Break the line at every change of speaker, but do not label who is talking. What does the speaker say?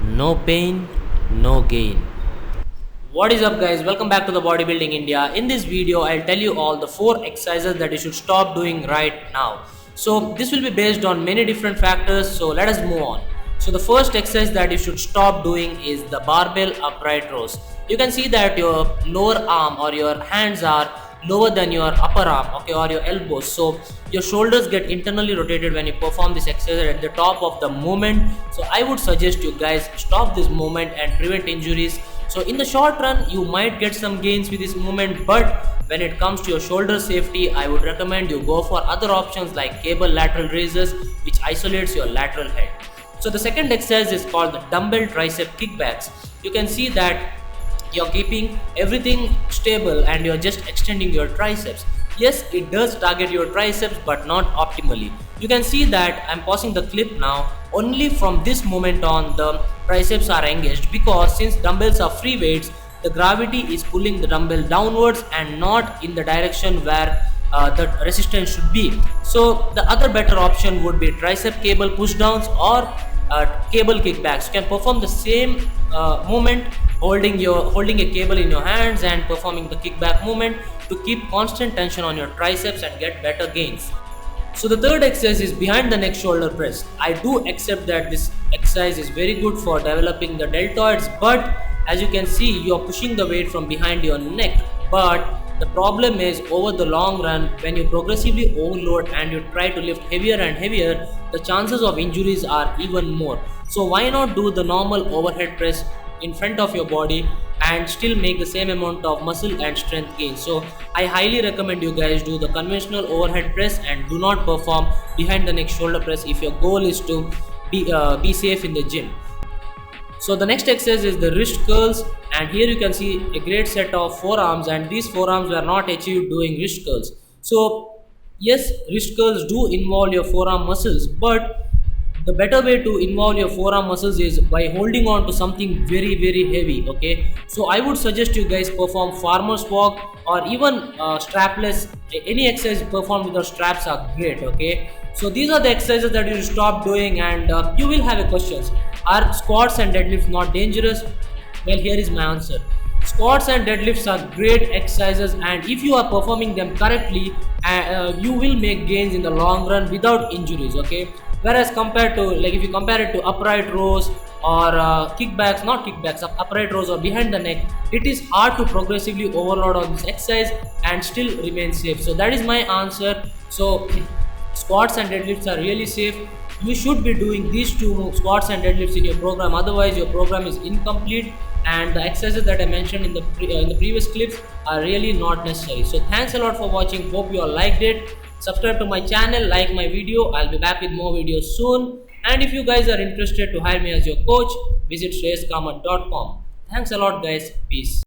No pain, no gain. What is up, guys? Welcome back to the Bodybuilding India. In this video, I'll tell you all the 4 exercises that you should stop doing right now. So this will be based on many different factors. So let us move on. So the first exercise that you should stop doing is the barbell upright rows. You can see that your lower arm or your hands are lower than your upper arm, okay, or your elbows. So your shoulders get internally rotated when you perform this exercise at the top of the movement. So I would suggest you guys stop this movement and prevent injuries. So in the short run, you might get some gains with this movement, but when it comes to your shoulder safety, I would recommend you go for other options like cable lateral raises, which isolates your lateral head. So the second exercise is called the dumbbell tricep kickbacks. You can see that you're keeping everything stable and you're just extending your triceps. Yes, it does target your triceps, but not optimally. You can see that I'm pausing the clip now. Only from this moment on the triceps are engaged, because since dumbbells are free weights, the gravity is pulling the dumbbell downwards and not in the direction where the resistance should be. So the other better option would be tricep cable push downs or cable kickbacks. You can perform the same movement holding a cable in your hands and performing the kickback movement to keep constant tension on your triceps and get better gains. So the third exercise is behind the neck shoulder press. I do accept that this exercise is very good for developing the deltoids, but as you can see, you are pushing the weight from behind your neck. But the problem is, over the long run, when you progressively overload and you try to lift heavier and heavier, the chances of injuries are even more. So why not do the normal overhead press in front of your body and still make the same amount of muscle and strength gain? So I highly recommend you guys do the conventional overhead press and do not perform behind the neck shoulder press if your goal is to be safe in the gym. So the next exercise is the wrist curls, and here you can see a great set of forearms, and these forearms were not achieved doing wrist curls. So yes, wrist curls do involve your forearm muscles, but the better way to involve your forearm muscles is by holding on to something very heavy, okay? So I would suggest you guys perform farmer's walk or even strapless. Any exercise performed without straps are great, okay? So these are the exercises that you should stop doing, and you will have a questions. Are squats and deadlifts not dangerous? Well, here is my answer. Squats and deadlifts are great exercises, and if you are performing them correctly, you will make gains in the long run without injuries, okay? Whereas compared to, like, if you compare it to upright rows or kickbacks, not kickbacks, upright rows or behind the neck, it is hard to progressively overload on this exercise and still remain safe. So that is my answer. So squats and deadlifts are really safe. You should be doing these two, squats and deadlifts, in your program, otherwise your program is incomplete, and the exercises that I mentioned in the previous clips are really not necessary. So thanks a lot for watching. Hope you all liked it. Subscribe to my channel, like my video. I'll be back with more videos soon, and if you guys are interested to hire me as your coach, visit shreyaskamth.com. Thanks a lot, guys. Peace.